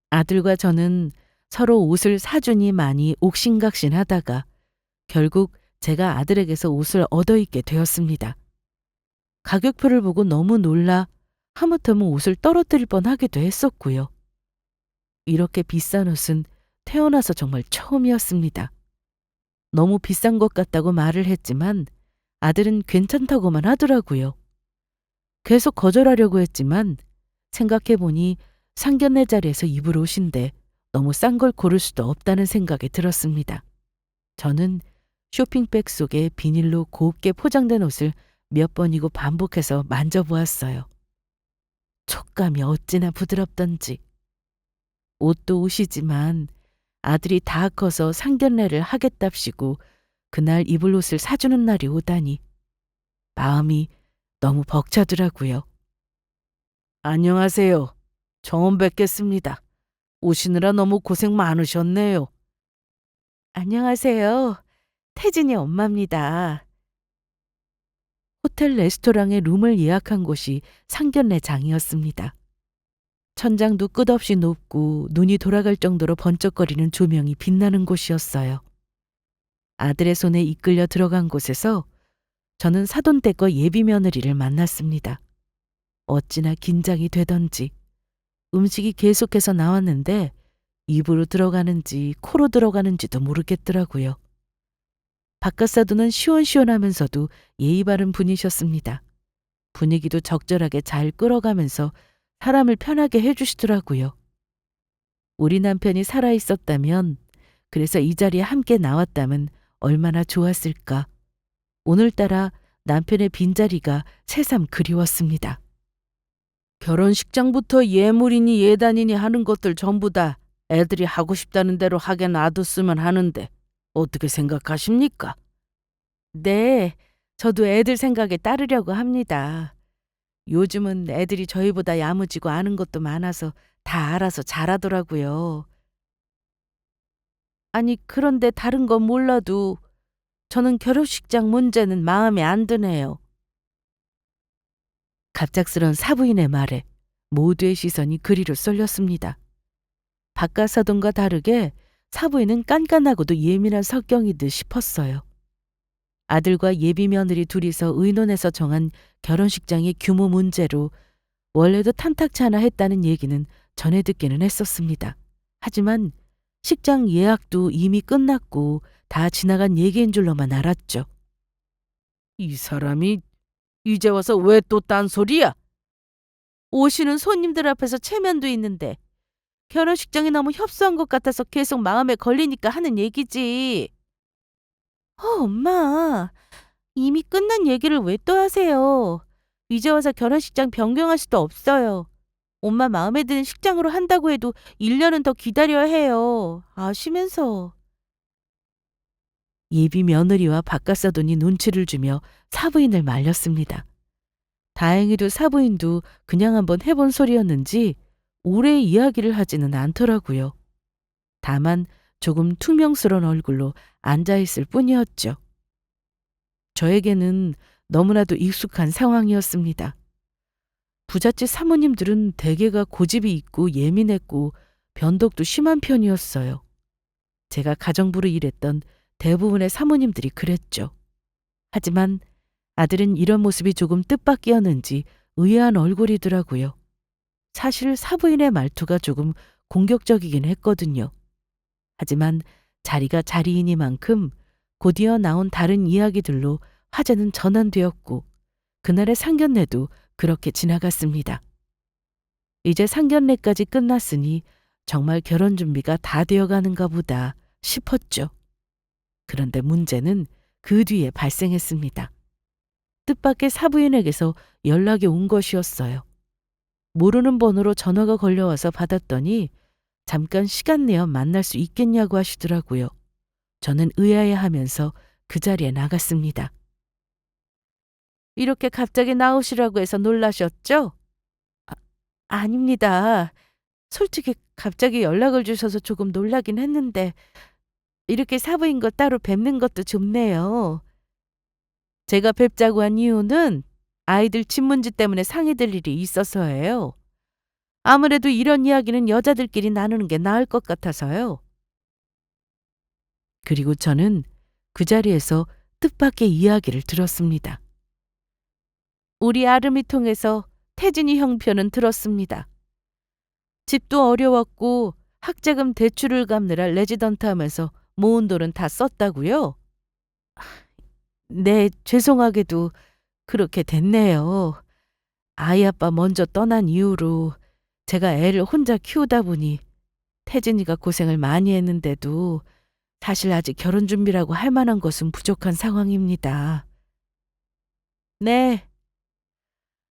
아들과 저는 서로 옷을 사주니 많이 옥신각신하다가 결국 제가 아들에게서 옷을 얻어 입게 되었습니다. 가격표를 보고 너무 놀라 하마터면 옷을 떨어뜨릴 뻔하기도 했었고요. 이렇게 비싼 옷은 태어나서 정말 처음이었습니다. 너무 비싼 것 같다고 말을 했지만 아들은 괜찮다고만 하더라고요. 계속 거절하려고 했지만 생각해보니 상견례 자리에서 입을 옷인데 너무 싼 걸 고를 수도 없다는 생각이 들었습니다. 저는 쇼핑백 속에 비닐로 곱게 포장된 옷을 몇 번이고 반복해서 만져보았어요. 촉감이 어찌나 부드럽던지. 옷도 옷이지만 아들이 다 커서 상견례를 하겠답시고 그날 입을 옷을 사주는 날이 오다니 마음이 너무 벅차더라고요. 안녕하세요. 처음 뵙겠습니다. 오시느라 너무 고생 많으셨네요. 안녕하세요. 태진이 엄마입니다. 호텔 레스토랑에 룸을 예약한 곳이 상견례장이었습니다. 천장도 끝없이 높고 눈이 돌아갈 정도로 번쩍거리는 조명이 빛나는 곳이었어요. 아들의 손에 이끌려 들어간 곳에서 저는 사돈댁과 예비 며느리를 만났습니다. 어찌나 긴장이 되던지 음식이 계속해서 나왔는데 입으로 들어가는지 코로 들어가는지도 모르겠더라고요. 바깥사돈은 시원시원하면서도 예의 바른 분이셨습니다. 분위기도 적절하게 잘 끌어가면서 사람을 편하게 해주시더라고요. 우리 남편이 살아있었다면, 그래서 이 자리에 함께 나왔다면 얼마나 좋았을까. 오늘따라 남편의 빈자리가 새삼 그리웠습니다. 결혼식장부터 예물이니 예단이니 하는 것들 전부 다 애들이 하고 싶다는 대로 하게 놔뒀으면 하는데 어떻게 생각하십니까? 네, 저도 애들 생각에 따르려고 합니다. 요즘은 애들이 저희보다 야무지고 아는 것도 많아서 다 알아서 잘하더라고요. 아니, 그런데 다른 건 몰라도 저는 결혼식장 문제는 마음에 안 드네요. 갑작스런 사부인의 말에 모두의 시선이 그리로 쏠렸습니다. 바깥사돈과 다르게 사부인은 깐깐하고도 예민한 성격인 듯 싶었어요. 아들과 예비 며느리 둘이서 의논해서 정한 결혼식장의 규모 문제로 원래도 탐탁치 않아 했다는 얘기는 전해 듣기는 했었습니다. 하지만 식장 예약도 이미 끝났고 다 지나간 얘기인 줄로만 알았죠. 이 사람이 이제 와서 왜 또 딴소리야? 오시는 손님들 앞에서 체면도 있는데 결혼식장이 너무 협소한 것 같아서 계속 마음에 걸리니까 하는 얘기지. 엄마. 이미 끝난 얘기를 왜 또 하세요? 이제 와서 결혼식장 변경할 수도 없어요. 엄마 마음에 드는 식장으로 한다고 해도 1년은 더 기다려야 해요. 아시면서. 예비 며느리와 바깥사돈이 눈치를 주며 사부인을 말렸습니다. 다행히도 사부인도 그냥 한번 해본 소리였는지 오래 이야기를 하지는 않더라고요. 다만 조금 퉁명스러운 얼굴로 앉아있을 뿐이었죠. 저에게는 너무나도 익숙한 상황이었습니다. 부잣집 사모님들은 대개가 고집이 있고 예민했고 변덕도 심한 편이었어요. 제가 가정부로 일했던 대부분의 사모님들이 그랬죠. 하지만 아들은 이런 모습이 조금 뜻밖이었는지 의아한 얼굴이더라고요. 사실 사부인의 말투가 조금 공격적이긴 했거든요. 하지만 자리가 자리이니만큼 곧이어 나온 다른 이야기들로 화제는 전환되었고 그날의 상견례도 그렇게 지나갔습니다. 이제 상견례까지 끝났으니 정말 결혼 준비가 다 되어가는가 보다 싶었죠. 그런데 문제는 그 뒤에 발생했습니다. 뜻밖의 사부인에게서 연락이 온 것이었어요. 모르는 번호로 전화가 걸려와서 받았더니 잠깐 시간 내어 만날 수 있겠냐고 하시더라고요. 저는 의아해하면서 그 자리에 나갔습니다. 이렇게 갑자기 나오시라고 해서 놀라셨죠? 아닙니다. 솔직히 갑자기 연락을 주셔서 조금 놀라긴 했는데 이렇게 사부인 거 따로 뵙는 것도 좋네요. 제가 뵙자고 한 이유는 아이들 집 문제 때문에 상의될 일이 있어서예요. 아무래도 이런 이야기는 여자들끼리 나누는 게 나을 것 같아서요. 그리고 저는 그 자리에서 뜻밖의 이야기를 들었습니다. 우리 아름이 통해서 태진이 형편은 들었습니다. 집도 어려웠고 학자금 대출을 갚느라 레지던트 하면서 모은 돈은 다 썼다고요? 네, 죄송하게도 그렇게 됐네요. 아이 아빠 먼저 떠난 이후로 제가 애를 혼자 키우다 보니 태진이가 고생을 많이 했는데도 사실 아직 결혼 준비라고 할 만한 것은 부족한 상황입니다. 네.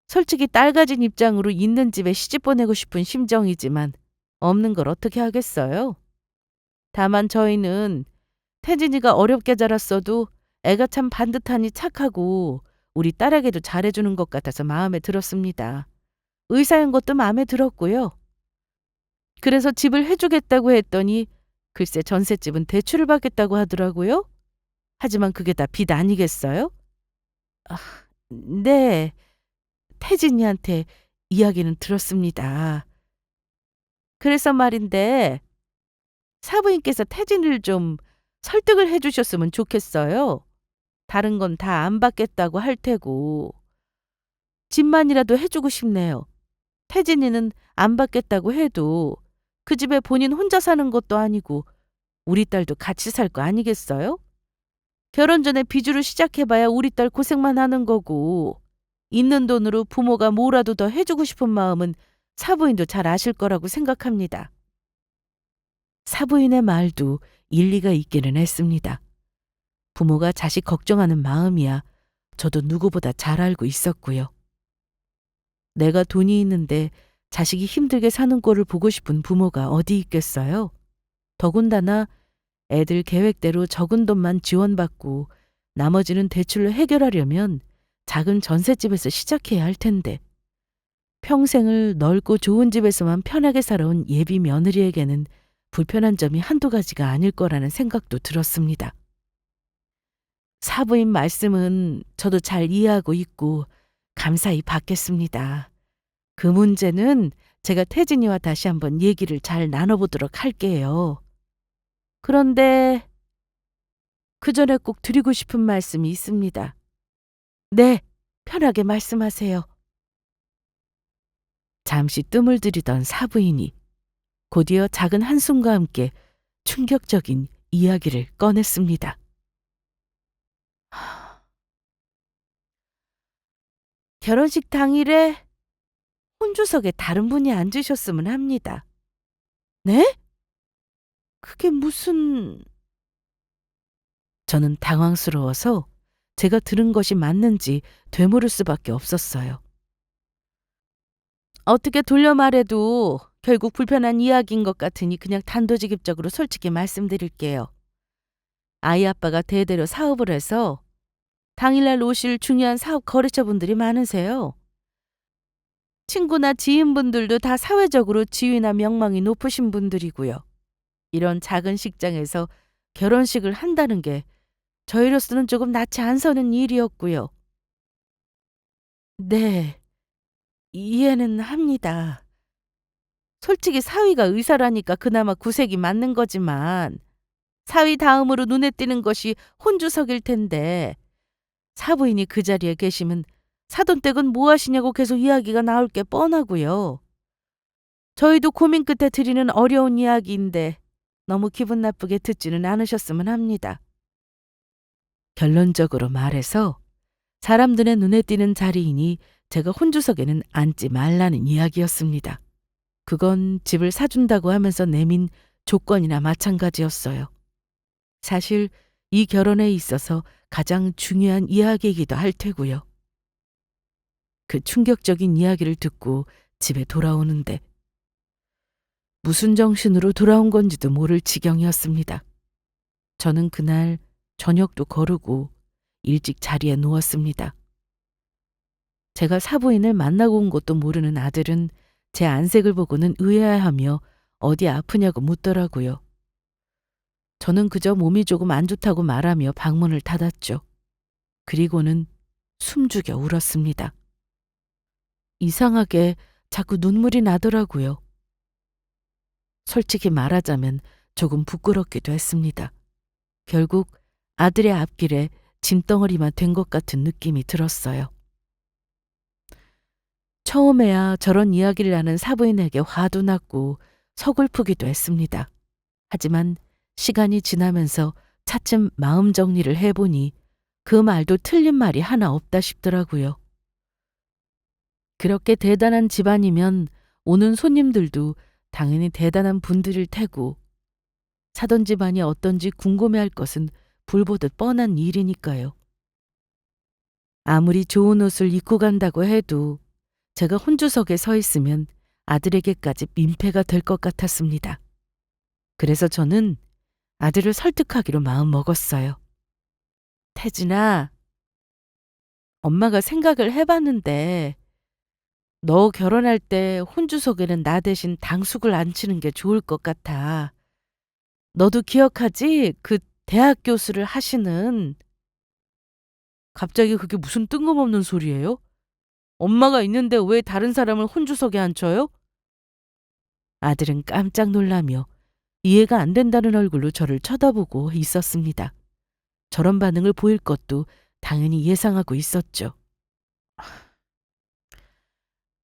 솔직히 딸 가진 입장으로 있는 집에 시집 보내고 싶은 심정이지만 없는 걸 어떻게 하겠어요? 다만 저희는 태진이가 어렵게 자랐어도 애가 참 반듯하니 착하고 우리 딸에게도 잘해주는 것 같아서 마음에 들었습니다. 의사인 것도 마음에 들었고요. 그래서 집을 해주겠다고 했더니 글쎄 전셋집은 대출을 받겠다고 하더라고요. 하지만 그게 다 빚 아니겠어요? 아, 네. 태진이한테 이야기는 들었습니다. 그래서 말인데 사부인께서 태진이를 좀 설득을 해 주셨으면 좋겠어요. 다른 건 다 안 받겠다고 할 테고 집만이라도 해 주고 싶네요. 태진이는 안 받겠다고 해도 그 집에 본인 혼자 사는 것도 아니고 우리 딸도 같이 살 거 아니겠어요? 결혼 전에 빚으로 시작해봐야 우리 딸 고생만 하는 거고 있는 돈으로 부모가 뭐라도 더 해주고 싶은 마음은 사부인도 잘 아실 거라고 생각합니다. 사부인의 말도 일리가 있기는 했습니다. 부모가 자식 걱정하는 마음이야 저도 누구보다 잘 알고 있었고요. 내가 돈이 있는데 자식이 힘들게 사는 꼴을 보고 싶은 부모가 어디 있겠어요? 더군다나 애들 계획대로 적은 돈만 지원받고 나머지는 대출로 해결하려면 작은 전셋집에서 시작해야 할 텐데 평생을 넓고 좋은 집에서만 편하게 살아온 예비 며느리에게는 불편한 점이 한두 가지가 아닐 거라는 생각도 들었습니다. 사부인 말씀은 저도 잘 이해하고 있고 감사히 받겠습니다. 그 문제는 제가 태진이와 다시 한번 얘기를 잘 나눠보도록 할게요. 그런데 그 전에 꼭 드리고 싶은 말씀이 있습니다. 네, 편하게 말씀하세요. 잠시 뜸을 들이던 사부인이 곧이어 작은 한숨과 함께 충격적인 이야기를 꺼냈습니다. 결혼식 당일에 혼주석에 다른 분이 앉으셨으면 합니다. 네? 그게 무슨... 저는 당황스러워서 제가 들은 것이 맞는지 되물을 수밖에 없었어요. 어떻게 돌려 말해도 결국 불편한 이야기인 것 같으니 그냥 단도직입적으로 솔직히 말씀드릴게요. 아이 아빠가 대대로 사업을 해서 당일날 오실 중요한 사업 거래처분들이 많으세요. 친구나 지인분들도 다 사회적으로 지위나 명망이 높으신 분들이고요. 이런 작은 식장에서 결혼식을 한다는 게 저희로서는 조금 낯이 안 서는 일이었고요. 네, 이해는 합니다. 솔직히 사위가 의사라니까 그나마 구색이 맞는 거지만 사위 다음으로 눈에 띄는 것이 혼주석일 텐데 사부인이 그 자리에 계시면 사돈댁은 뭐 하시냐고 계속 이야기가 나올 게 뻔하고요. 저희도 고민 끝에 드리는 어려운 이야기인데 너무 기분 나쁘게 듣지는 않으셨으면 합니다. 결론적으로 말해서 사람들의 눈에 띄는 자리이니 제가 혼주석에는 앉지 말라는 이야기였습니다. 그건 집을 사준다고 하면서 내민 조건이나 마찬가지였어요. 사실 이 결혼에 있어서 가장 중요한 이야기이기도 할 테고요. 그 충격적인 이야기를 듣고 집에 돌아오는데 무슨 정신으로 돌아온 건지도 모를 지경이었습니다. 저는 그날 저녁도 거르고 일찍 자리에 누웠습니다. 제가 사부인을 만나고 온 것도 모르는 아들은 제 안색을 보고는 의아해하며 어디 아프냐고 묻더라고요. 저는 그저 몸이 조금 안 좋다고 말하며 방문을 닫았죠. 그리고는 숨죽여 울었습니다. 이상하게 자꾸 눈물이 나더라고요. 솔직히 말하자면 조금 부끄럽기도 했습니다. 결국 아들의 앞길에 짐덩어리만 된 것 같은 느낌이 들었어요. 처음에야 저런 이야기를 하는 사부인에게 화도 났고 서글프기도 했습니다. 하지만 시간이 지나면서 차츰 마음 정리를 해보니 그 말도 틀린 말이 하나 없다 싶더라고요. 그렇게 대단한 집안이면 오는 손님들도 당연히 대단한 분들일 테고 사돈 집안이 어떤지 궁금해할 것은 불보듯 뻔한 일이니까요. 아무리 좋은 옷을 입고 간다고 해도 제가 혼주석에 서 있으면 아들에게까지 민폐가 될 것 같았습니다. 그래서 저는 아들을 설득하기로 마음먹었어요. 태진아, 엄마가 생각을 해봤는데 너 결혼할 때 혼주석에는 나 대신 당숙을 앉히는 게 좋을 것 같아. 너도 기억하지? 그 대학 교수를 하시는. 갑자기 그게 무슨 뜬금없는 소리예요? 엄마가 있는데 왜 다른 사람을 혼주석에 앉혀요? 아들은 깜짝 놀라며 이해가 안 된다는 얼굴로 저를 쳐다보고 있었습니다. 저런 반응을 보일 것도 당연히 예상하고 있었죠.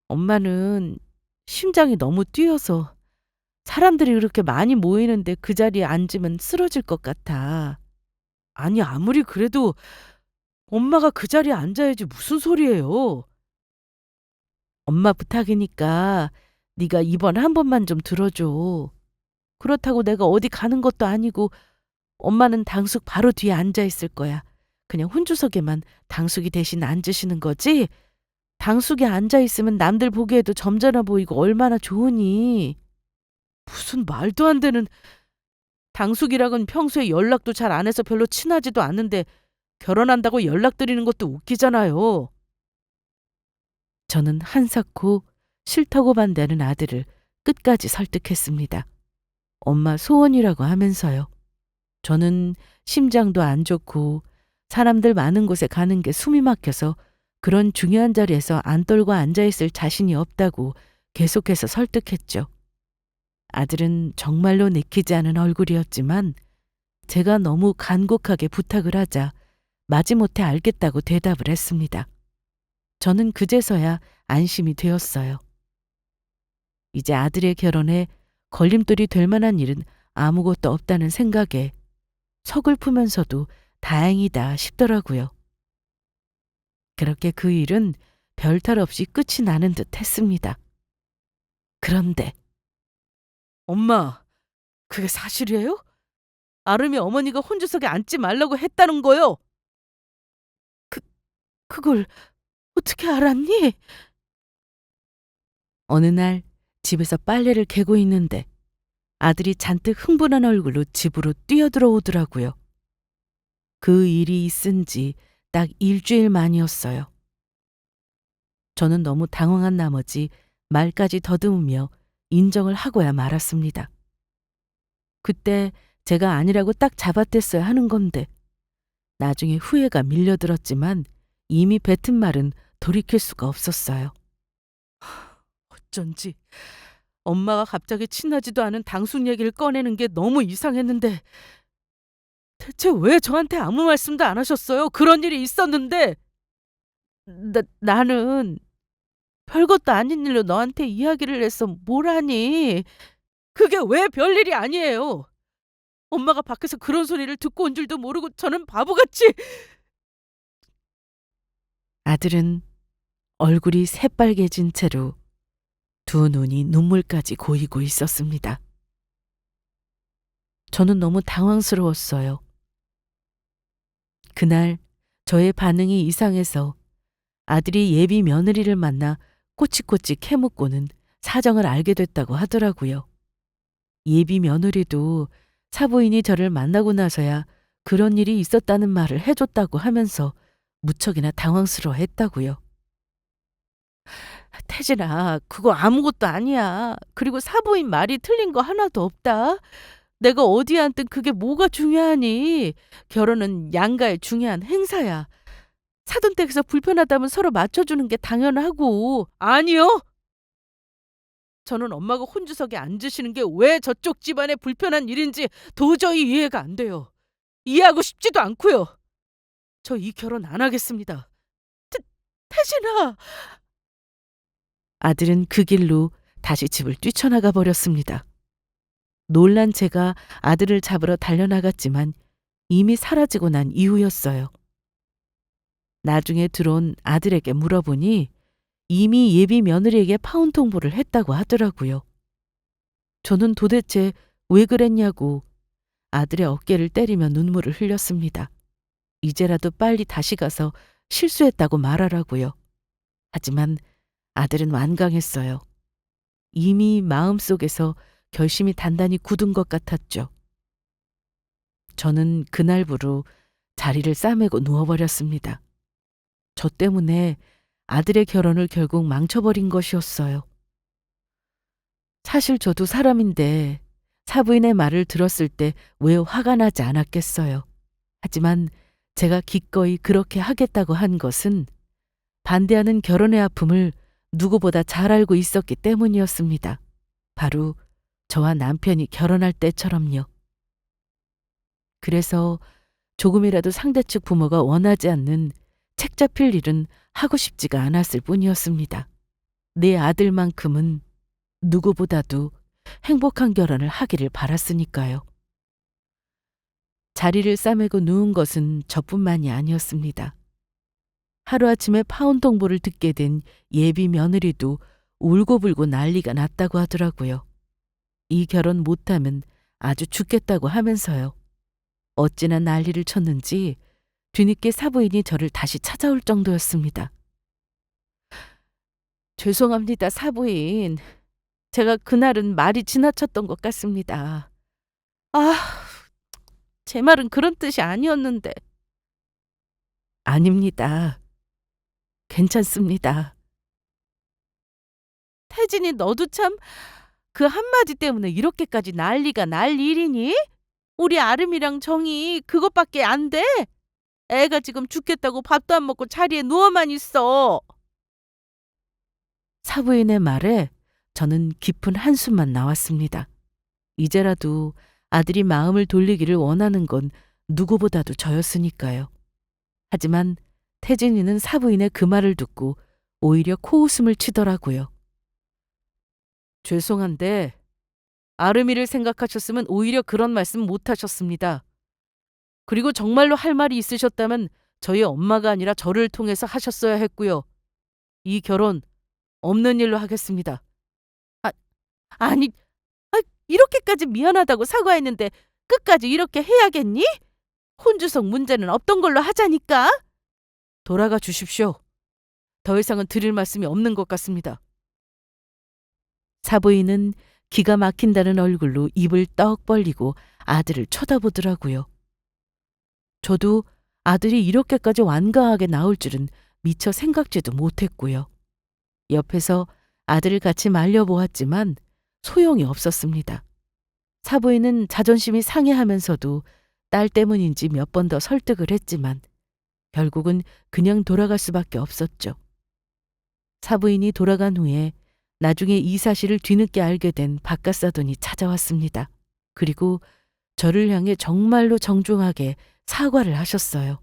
엄마는 심장이 너무 뛰어서 사람들이 그렇게 많이 모이는데 그 자리에 앉으면 쓰러질 것 같아. 아니, 아무리 그래도 엄마가 그 자리에 앉아야지 무슨 소리예요. 엄마 부탁이니까 네가 이번 한 번만 좀 들어줘. 그렇다고 내가 어디 가는 것도 아니고 엄마는 당숙 바로 뒤에 앉아 있을 거야. 그냥 혼주석에만 당숙이 대신 앉으시는 거지? 당숙에 앉아 있으면 남들 보기에도 점잖아 보이고 얼마나 좋으니. 무슨 말도 안 되는. 당숙이랑은 평소에 연락도 잘 안 해서 별로 친하지도 않는데 결혼한다고 연락드리는 것도 웃기잖아요. 저는 한사코 싫다고 반대하는 아들을 끝까지 설득했습니다. 엄마 소원이라고 하면서요. 저는 심장도 안 좋고 사람들 많은 곳에 가는 게 숨이 막혀서 그런 중요한 자리에서 안 떨고 앉아있을 자신이 없다고 계속해서 설득했죠. 아들은 정말로 내키지 않은 얼굴이었지만 제가 너무 간곡하게 부탁을 하자 마지못해 알겠다고 대답을 했습니다. 저는 그제서야 안심이 되었어요. 이제 아들의 결혼에 걸림돌이 될 만한 일은 아무것도 없다는 생각에 서글프면서도 다행이다 싶더라고요. 그렇게 그 일은 별탈 없이 끝이 나는 듯 했습니다. 그런데 엄마, 그게 사실이에요? 아름이 어머니가 혼주석에 앉지 말라고 했다는 거요? 그, 그걸 어떻게 알았니? 어느 날 집에서 빨래를 개고 있는데 아들이 잔뜩 흥분한 얼굴로 집으로 뛰어들어오더라고요. 그 일이 있은 지 딱 일주일 만이었어요. 저는 너무 당황한 나머지 말까지 더듬으며 인정을 하고야 말았습니다. 그때 제가 아니라고 딱 잡아댔어야 하는 건데 나중에 후회가 밀려들었지만 이미 뱉은 말은 돌이킬 수가 없었어요. 어쩐지 엄마가 갑자기 친하지도 않은 당숙 얘기를 꺼내는 게 너무 이상했는데 대체 왜 저한테 아무 말씀도 안 하셨어요? 그런 일이 있었는데. 나는 별것도 아닌 일로 너한테 이야기를 해서 뭘 하니? 그게 왜 별일이 아니에요. 엄마가 밖에서 그런 소리를 듣고 온 줄도 모르고 저는 바보같이. 아들은 얼굴이 새빨개진 채로 두 눈이 눈물까지 고이고 있었습니다. 저는 너무 당황스러웠어요. 그날 저의 반응이 이상해서 아들이 예비 며느리를 만나 꼬치꼬치 캐묻고는 사정을 알게 됐다고 하더라고요. 예비 며느리도 사부인이 저를 만나고 나서야 그런 일이 있었다는 말을 해줬다고 하면서 무척이나 당황스러워했다고요. 태진아, 그거 아무것도 아니야. 그리고 사부인 말이 틀린 거 하나도 없다. 내가 어디에 앉든 그게 뭐가 중요하니. 결혼은 양가의 중요한 행사야. 사돈댁에서 불편하다면 서로 맞춰주는 게 당연하고. 아니요. 저는 엄마가 혼주석에 앉으시는 게 왜 저쪽 집안에 불편한 일인지 도저히 이해가 안 돼요. 이해하고 싶지도 않고요. 저 이 결혼 안 하겠습니다. 태진아. 아들은 그 길로 다시 집을 뛰쳐나가 버렸습니다. 놀란 제가 아들을 잡으러 달려나갔지만 이미 사라지고 난 이후였어요. 나중에 들어온 아들에게 물어보니 이미 예비 며느리에게 파혼 통보를 했다고 하더라고요. 저는 도대체 왜 그랬냐고 아들의 어깨를 때리며 눈물을 흘렸습니다. 이제라도 빨리 다시 가서 실수했다고 말하라고요. 하지만 아들은 완강했어요. 이미 마음속에서 결심이 단단히 굳은 것 같았죠. 저는 그날부로 자리를 싸매고 누워버렸습니다. 저 때문에 아들의 결혼을 결국 망쳐버린 것이었어요. 사실 저도 사람인데 사부인의 말을 들었을 때 왜 화가 나지 않았겠어요. 하지만 제가 기꺼이 그렇게 하겠다고 한 것은 반대하는 결혼의 아픔을 누구보다 잘 알고 있었기 때문이었습니다. 바로 저와 남편이 결혼할 때처럼요. 그래서 조금이라도 상대 측 부모가 원하지 않는 책 잡힐 일은 하고 싶지가 않았을 뿐이었습니다. 내 아들만큼은 누구보다도 행복한 결혼을 하기를 바랐으니까요. 자리를 싸매고 누운 것은 저뿐만이 아니었습니다. 하루아침에 파혼 통보를 듣게 된 예비 며느리도 울고불고 난리가 났다고 하더라고요. 이 결혼 못하면 아주 죽겠다고 하면서요. 어찌나 난리를 쳤는지 뒤늦게 사부인이 저를 다시 찾아올 정도였습니다. 죄송합니다, 사부인. 제가 그날은 말이 지나쳤던 것 같습니다. 아, 제 말은 그런 뜻이 아니었는데. 아닙니다. 괜찮습니다. 태진이 너도 참 그 한마디 때문에 이렇게까지 난리가 날 일이니? 우리 아름이랑 정이 그것밖에 안 돼? 애가 지금 죽겠다고 밥도 안 먹고 자리에 누워만 있어. 사부인의 말에 저는 깊은 한숨만 나왔습니다. 이제라도 아들이 마음을 돌리기를 원하는 건 누구보다도 저였으니까요. 하지만 태진이는 사부인의 그 말을 듣고 오히려 코웃음을 치더라고요. 죄송한데 아름이를 생각하셨으면 오히려 그런 말씀 못 하셨습니다. 그리고 정말로 할 말이 있으셨다면 저희 엄마가 아니라 저를 통해서 하셨어야 했고요. 이 결혼 없는 일로 하겠습니다. 아, 아니, 이렇게까지 미안하다고 사과했는데 끝까지 이렇게 해야겠니? 혼주석 문제는 없던 걸로 하자니까. 돌아가 주십시오. 더 이상은 드릴 말씀이 없는 것 같습니다. 사부인은 기가 막힌다는 얼굴로 입을 떡 벌리고 아들을 쳐다보더라고요. 저도 아들이 이렇게까지 완강하게 나올 줄은 미처 생각지도 못했고요. 옆에서 아들을 같이 말려보았지만 소용이 없었습니다. 사부인은 자존심이 상해하면서도 딸 때문인지 몇 번 더 설득을 했지만 결국은 그냥 돌아갈 수밖에 없었죠. 사부인이 돌아간 후에 나중에 이 사실을 뒤늦게 알게 된 바깥사돈이 찾아왔습니다. 그리고 저를 향해 정말로 정중하게 사과를 하셨어요.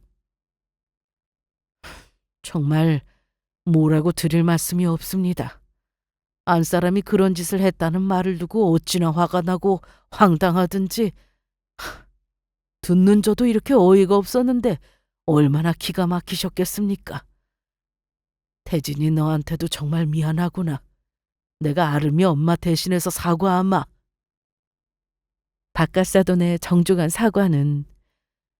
정말 뭐라고 드릴 말씀이 없습니다. 안사람이 그런 짓을 했다는 말을 두고 어찌나 화가 나고 황당하든지. 듣는 저도 이렇게 어이가 없었는데 얼마나 기가 막히셨겠습니까? 태진이 너한테도 정말 미안하구나. 내가 아름이 엄마 대신해서 사과하마. 바깥사돈의 정중한 사과는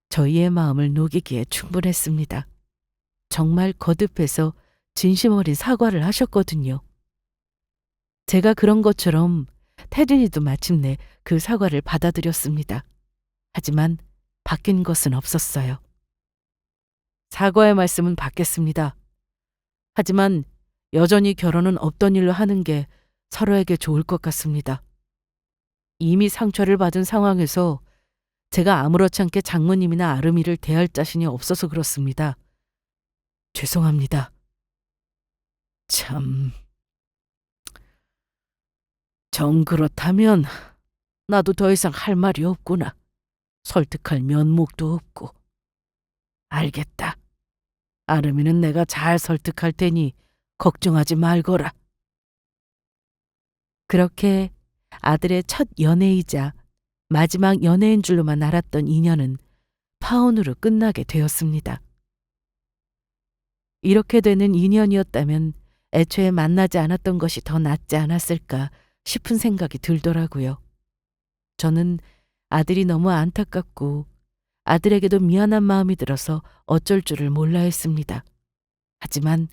저희의 마음을 녹이기에 충분했습니다. 정말 거듭해서 진심 어린 사과를 하셨거든요. 제가 그런 것처럼 태진이도 마침내 그 사과를 받아들였습니다. 하지만 바뀐 것은 없었어요. 사과의 말씀은 받겠습니다. 하지만 여전히 결혼은 없던 일로 하는 게 서로에게 좋을 것 같습니다. 이미 상처를 받은 상황에서 제가 아무렇지 않게 장모님이나 아름이를 대할 자신이 없어서 그렇습니다. 죄송합니다. 참... 정 그렇다면 나도 더 이상 할 말이 없구나. 설득할 면목도 없고. 알겠다. 아름이는 내가 잘 설득할 테니 걱정하지 말거라. 그렇게 아들의 첫 연애이자 마지막 연애인 줄로만 알았던 인연은 파혼으로 끝나게 되었습니다. 이렇게 되는 인연이었다면 애초에 만나지 않았던 것이 더 낫지 않았을까 싶은 생각이 들더라고요. 저는 아들이 너무 안타깝고 아들에게도 미안한 마음이 들어서 어쩔 줄을 몰라 했습니다. 하지만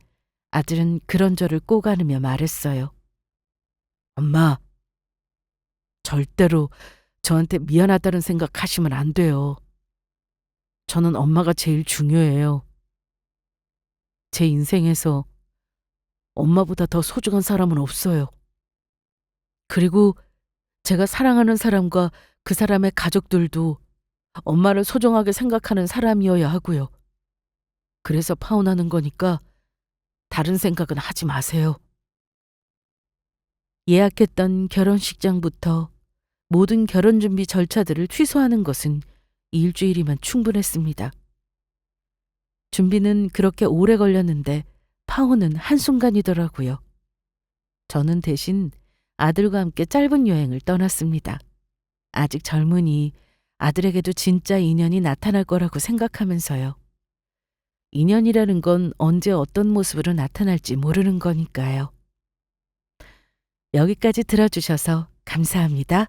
아들은 그런 저를 꼭 안으며 말했어요. 엄마, 절대로 저한테 미안하다는 생각 하시면 안 돼요. 저는 엄마가 제일 중요해요. 제 인생에서 엄마보다 더 소중한 사람은 없어요. 그리고 제가 사랑하는 사람과 그 사람의 가족들도 엄마를 소중하게 생각하는 사람이어야 하고요. 그래서 파혼하는 거니까 다른 생각은 하지 마세요. 예약했던 결혼식장부터 모든 결혼 준비 절차들을 취소하는 것은 일주일이면 충분했습니다. 준비는 그렇게 오래 걸렸는데 파혼은 한순간이더라고요. 저는 대신 아들과 함께 짧은 여행을 떠났습니다. 아직 젊으니 아들에게도 진짜 인연이 나타날 거라고 생각하면서요. 인연이라는 건 언제 어떤 모습으로 나타날지 모르는 거니까요. 여기까지 들어주셔서 감사합니다.